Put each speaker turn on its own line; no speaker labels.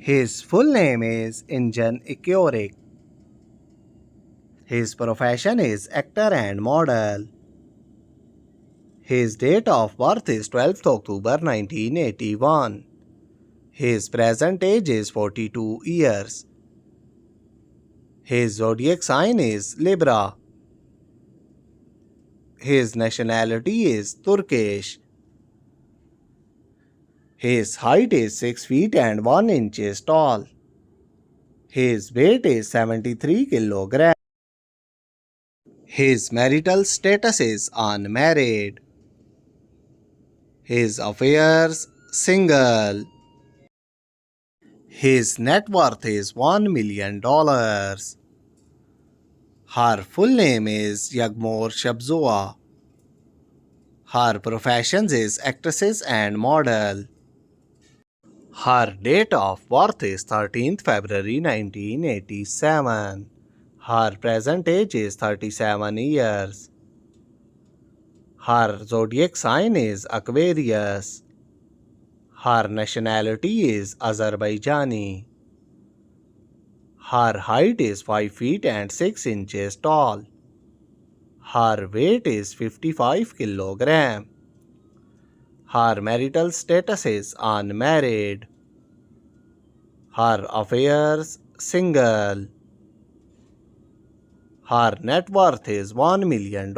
His full name is Engin Akyurek. His profession is actor and model. His date of birth is 12th October 1981. His present age is 42 years. His zodiac sign is Libra. His nationality is Turkish. His height is 6 feet and 1 inches tall. His weight is 73 kilograms. His marital status is unmarried. His affairs single. His net worth is $1 million. Her full name is Yagmur Sahbazova. Her professions is actresses and model. Her date of birth is 13th February 1987. Her present age is 37 years. Her zodiac sign is Aquarius. Her nationality is Azerbaijani. Her height is 5 feet and 6 inches tall. Her weight is 55 kilograms. Her marital status is unmarried. Her affairs single. Her net worth is $1 million.